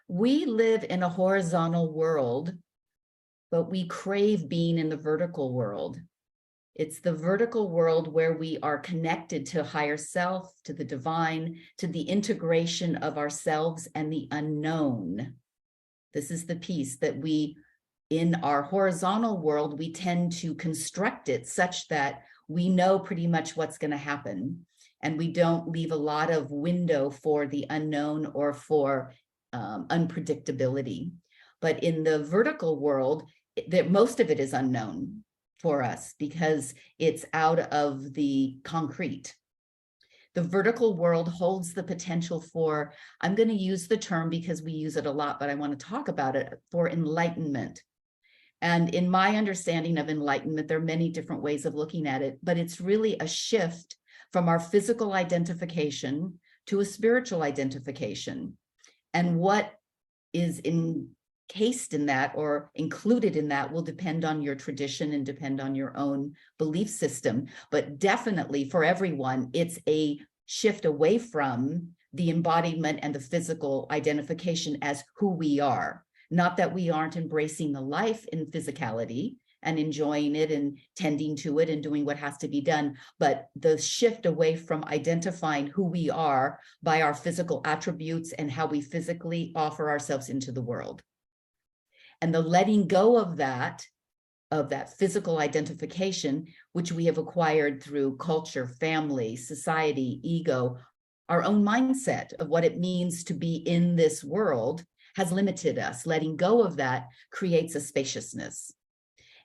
We live in a horizontal world, but we crave being in the vertical world. It's the vertical world where we are connected to higher self, to the divine, to the integration of ourselves and the unknown. This is the piece that we, in our horizontal world, we tend to construct it such that we know pretty much what's going to happen. And we don't leave a lot of window for the unknown or for unpredictability. But in the vertical world, most of it is unknown for us because it's out of the concrete. The vertical world holds the potential for, I'm going to use the term because we use it a lot, but I want to talk about it, for enlightenment. And in my understanding of enlightenment, there are many different ways of looking at it, but it's really a shift from our physical identification to a spiritual identification. And what is encased in that or included in that will depend on your tradition and depend on your own belief system. But definitely for everyone, it's a shift away from the embodiment and the physical identification as who we are. Not that we aren't embracing the life in physicality and enjoying it and tending to it and doing what has to be done, but the shift away from identifying who we are by our physical attributes and how we physically offer ourselves into the world. And the letting go of that physical identification, which we have acquired through culture, family, society, ego, our own mindset of what it means to be in this world has limited us. Letting go of that creates a spaciousness.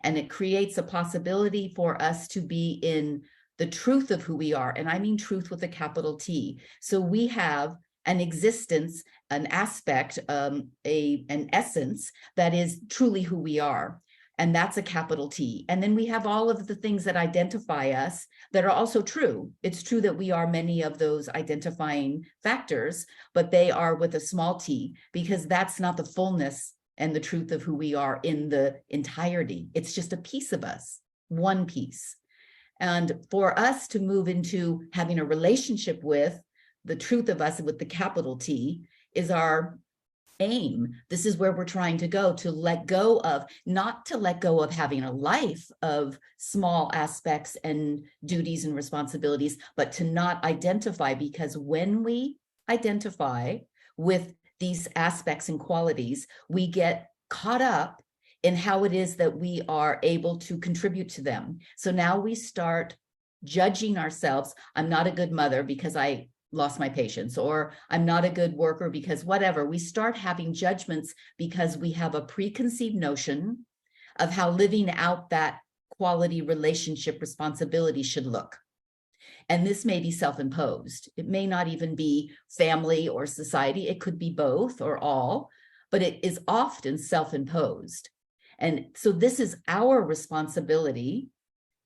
And it creates a possibility for us to be in the truth of who we are. And I mean truth with a capital T. So we have an existence, an aspect, an essence that is truly who we are. And that's a capital T. And then we have all of the things that identify us that are also true. It's true that we are many of those identifying factors, but they are with a small t, because that's not the fullness and the truth of who we are in the entirety. It's just a piece of us, one piece. And for us to move into having a relationship with the truth of us with the capital T is our aim. This is where we're trying to go, to let go of, not to let go of having a life of small aspects and duties and responsibilities, but to not identify, because when we identify with these aspects and qualities, we get caught up in how it is that we are able to contribute to them. So now we start judging ourselves. I'm not a good mother because I lost my patience, or I'm not a good worker because whatever. We start having judgments because we have a preconceived notion of how living out that quality relationship responsibility should look. And this may be self-imposed. It may not even be family or society. It could be both or all, but it is often self-imposed. And so this is our responsibility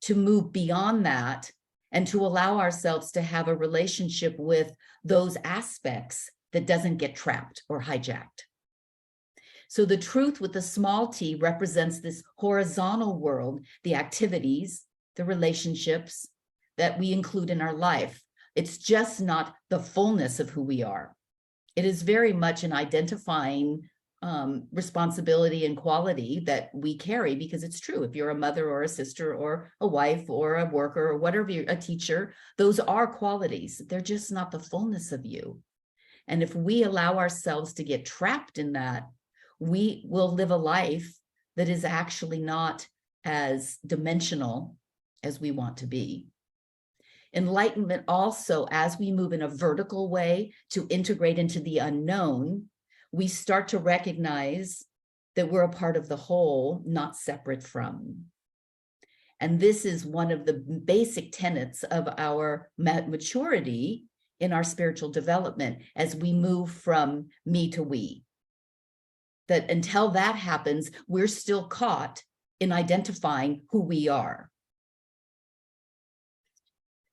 to move beyond that and to allow ourselves to have a relationship with those aspects that doesn't get trapped or hijacked. So the truth with the small t represents this horizontal world, the activities, the relationships that we include in our life. It's just not the fullness of who we are. It is very much an identifying responsibility and quality that we carry, because it's true. If you're a mother or a sister or a wife or a worker or whatever, a teacher, those are qualities. They're just not the fullness of you. And if we allow ourselves to get trapped in that, we will live a life that is actually not as dimensional as we want to be. Enlightenment also, as we move in a vertical way to integrate into the unknown, we start to recognize that we're a part of the whole, not separate from. And this is one of the basic tenets of our maturity in our spiritual development as we move from me to we. That until that happens, we're still caught in identifying who we are.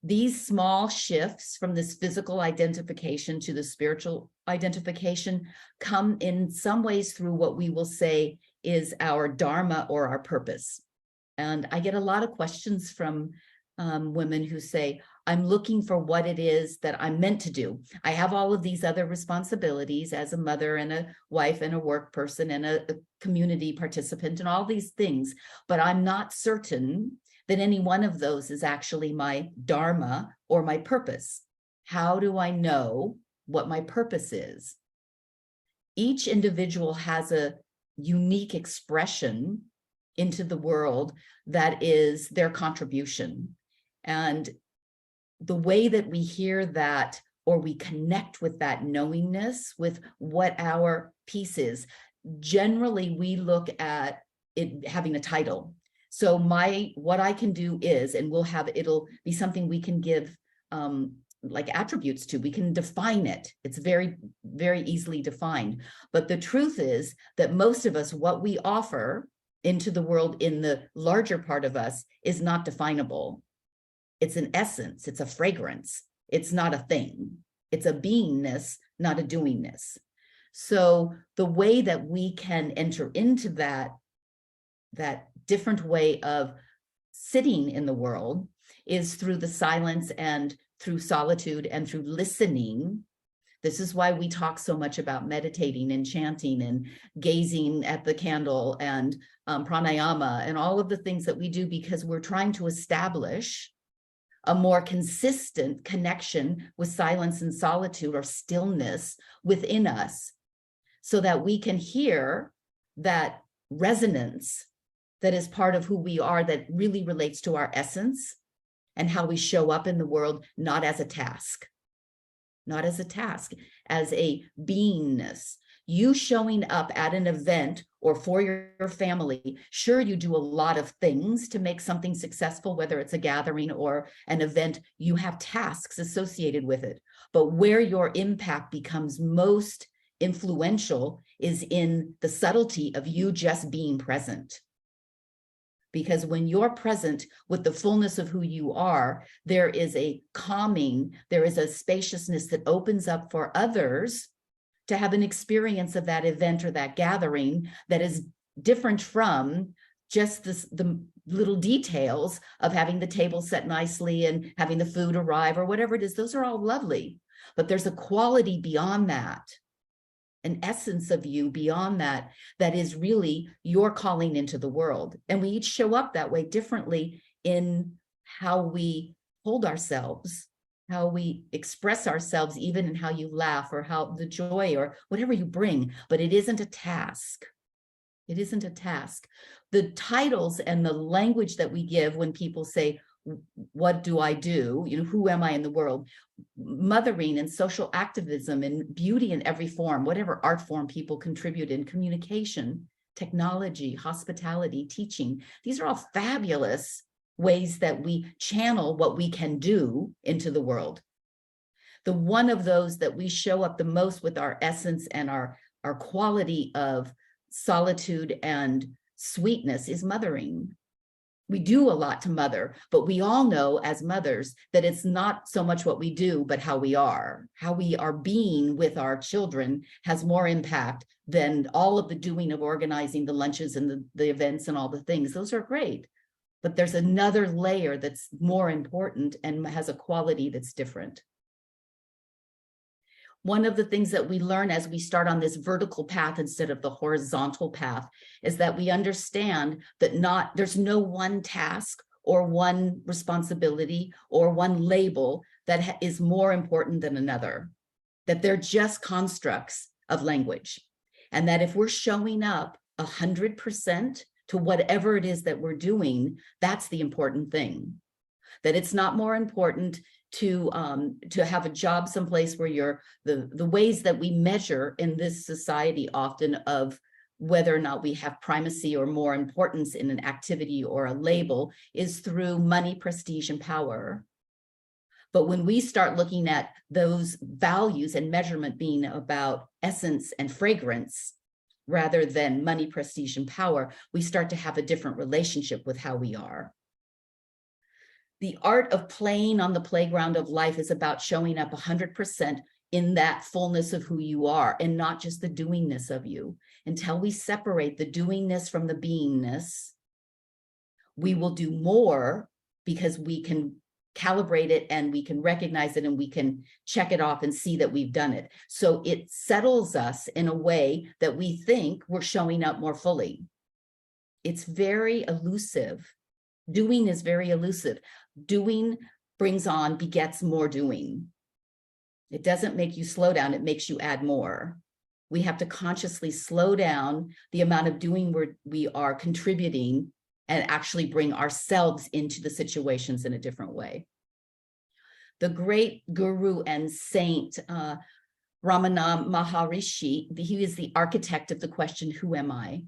These small shifts from this physical identification to the spiritual identification come in some ways through what we will say is our dharma or our purpose. And I get a lot of questions from women who say, I'm looking for what it is that I'm meant to do. I have all of these other responsibilities as a mother and a wife and a work person and a community participant and all these things, but I'm not certain that any one of those is actually my dharma or my purpose. How do I know what my purpose is? Each individual has a unique expression into the world that is their contribution. And the way that we hear that, or we connect with that knowingness, with what our piece is, generally we look at it having a title. So what I can do is, and it'll be something we can give like attributes to, we can define it. It's very, very easily defined. But the truth is that most of us, what we offer into the world in the larger part of us is not definable. It's an essence, it's a fragrance. It's not a thing. It's a beingness, not a doingness. So the way that we can enter into that different way of sitting in the world is through the silence and through solitude and through listening. This is why we talk so much about meditating and chanting and gazing at the candle and pranayama and all of the things that we do, because we're trying to establish a more consistent connection with silence and solitude, or stillness within us, so that we can hear that resonance that is part of who we are, that really relates to our essence and how we show up in the world, not as a task, as a beingness. You showing up at an event or for your family, sure, you do a lot of things to make something successful, whether it's a gathering or an event, you have tasks associated with it. But where your impact becomes most influential is in the subtlety of you just being present. Because when you're present with the fullness of who you are, there is a calming, there is a spaciousness that opens up for others to have an experience of that event or that gathering that is different from just the little details of having the table set nicely and having the food arrive or whatever it is. Those are all lovely, but there's a quality beyond that, an essence of you beyond that, that is really your calling into the world. And we each show up that way differently in how we hold ourselves, how we express ourselves, even in how you laugh or how the joy or whatever you bring, but it isn't a task. It isn't a task. The titles and the language that we give when people say, what do I do? You know, who am I in the world? Mothering and social activism and beauty in every form, whatever art form people contribute in, communication, technology, hospitality, teaching. These are all fabulous ways that we channel what we can do into the world. The one of those that we show up the most with our essence and our quality of solitude and sweetness is mothering. We do a lot to mother, but we all know as mothers that it's not so much what we do, but how we are being with our children has more impact than all of the doing of organizing the lunches and the events and all the things. Those are great. But there's another layer that's more important and has a quality that's different. One of the things that we learn as we start on this vertical path instead of the horizontal path is that we understand that there's no one task or one responsibility or one label that is more important than another, that they're just constructs of language. And that if we're showing up 100% to whatever it is that we're doing, that's the important thing. That it's not more important to have a job someplace where you're the ways that we measure in this society often of whether or not we have primacy or more importance in an activity or a label is through money, prestige, and power. But when we start looking at those values and measurement being about essence and fragrance, rather than money, prestige, and power, we start to have a different relationship with how we are. The art of playing on the playground of life is about showing up 100% in that fullness of who you are and not just the doingness of you. Until we separate the doingness from the beingness, we will do more because we can calibrate it and we can recognize it and we can check it off and see that we've done it. So it settles us in a way that we think we're showing up more fully. It's very elusive. Doing is very elusive. Doing begets more doing. It doesn't make you slow down, it makes you add more. We have to consciously slow down the amount of doing we are contributing and actually bring ourselves into the situations in a different way. The great guru and saint, Ramana Maharishi, he is the architect of the question, who am I?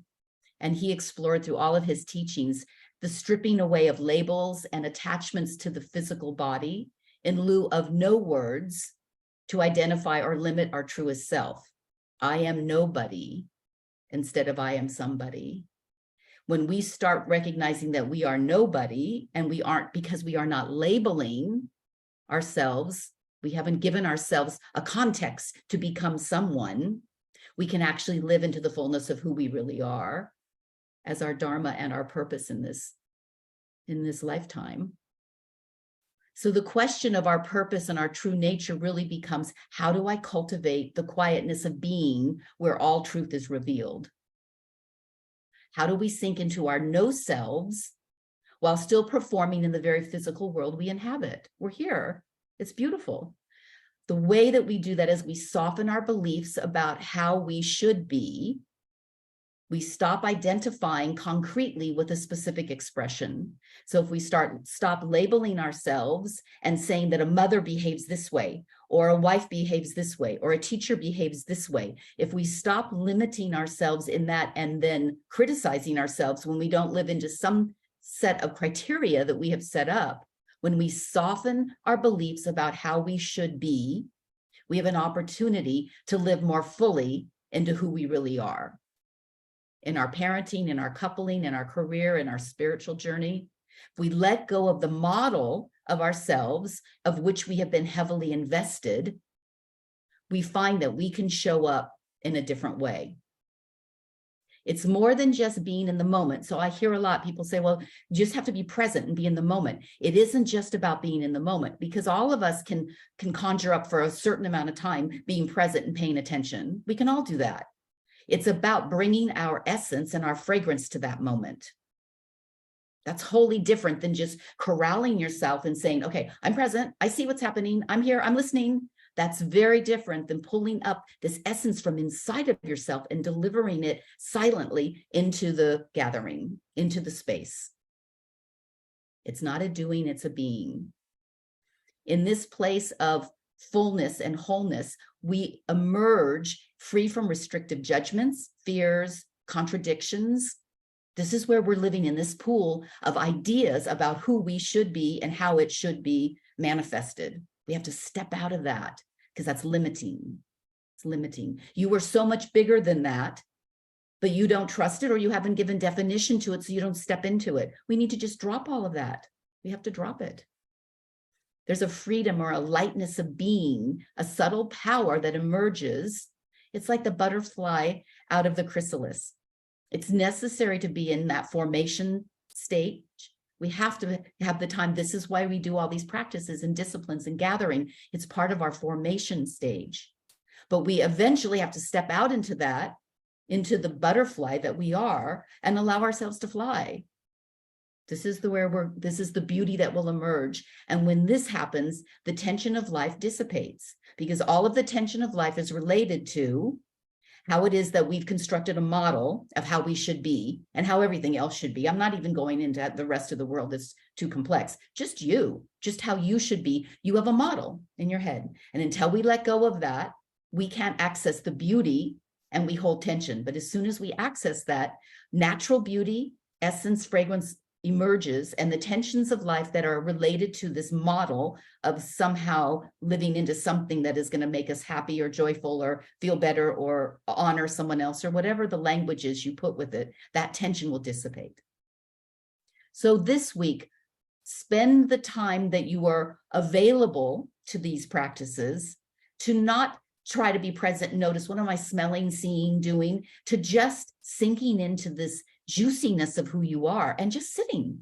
And he explored through all of his teachings the stripping away of labels and attachments to the physical body in lieu of no words to identify or limit our truest self. I am nobody instead of I am somebody. When we start recognizing that we are nobody and we aren't, because we are not labeling ourselves, we haven't given ourselves a context to become someone, we can actually live into the fullness of who we really are as our dharma and our purpose in this lifetime. So the question of our purpose and our true nature really becomes, how do I cultivate the quietness of being where all truth is revealed? How do we sink into our no selves while still performing in the very physical world we inhabit? We're here. It's beautiful. The way that we do that is we soften our beliefs about how we should be. We stop identifying concretely with a specific expression. So if we stop labeling ourselves and saying that a mother behaves this way, or a wife behaves this way, or a teacher behaves this way, if we stop limiting ourselves in that and then criticizing ourselves when we don't live into some set of criteria that we have set up, when we soften our beliefs about how we should be, we have an opportunity to live more fully into who we really are. In our parenting, in our coupling, in our career, in our spiritual journey, if we let go of the model of ourselves, of which we have been heavily invested, we find that we can show up in a different way. It's more than just being in the moment. So I hear a lot, people say, well, you just have to be present and be in the moment. It isn't just about being in the moment, because all of us can conjure up for a certain amount of time being present and paying attention. We can all do that. It's about bringing our essence and our fragrance to that moment. That's wholly different than just corralling yourself and saying, okay, I'm present. I see what's happening. I'm here. I'm listening. That's very different than pulling up this essence from inside of yourself and delivering it silently into the gathering, into the space. It's not a doing, it's a being. In this place of fullness and wholeness, we emerge free from restrictive judgments, fears, contradictions. This is where we're living in this pool of ideas about who we should be and how it should be manifested. We have to step out of that because that's limiting. It's limiting. You are so much bigger than that, but you don't trust it or you haven't given definition to it, so you don't step into it. We need to just drop all of that. We have to drop it. There's a freedom or a lightness of being, a subtle power that emerges. It's like the butterfly out of the chrysalis. It's necessary to be in that formation stage. We have to have the time. This is why we do all these practices and disciplines and gathering. It's part of our formation stage. But we eventually have to step out into that, into the butterfly that we are, and allow ourselves to fly. This is the beauty that will emerge. And when this happens, the tension of life dissipates, because all of the tension of life is related to how it is that we've constructed a model of how we should be and how everything else should be. I'm not even going into the rest of the world. That's too complex. Just you, just how you should be. You have a model in your head. And until we let go of that, we can't access the beauty and we hold tension. But as soon as we access that, natural beauty, essence, fragrance emerges, and the tensions of life that are related to this model of somehow living into something that is going to make us happy or joyful or feel better or honor someone else or whatever the language is you put with it, that tension will dissipate. So this week, spend the time that you are available to these practices to not try to be present and notice, what am I smelling, seeing, doing, to just sinking into this juiciness of who you are and just sitting.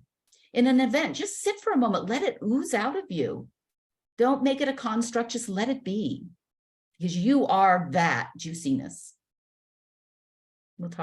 in an event, just sit for a moment, let it ooze out of you. Don't make it a construct, just let it be, because you are that juiciness.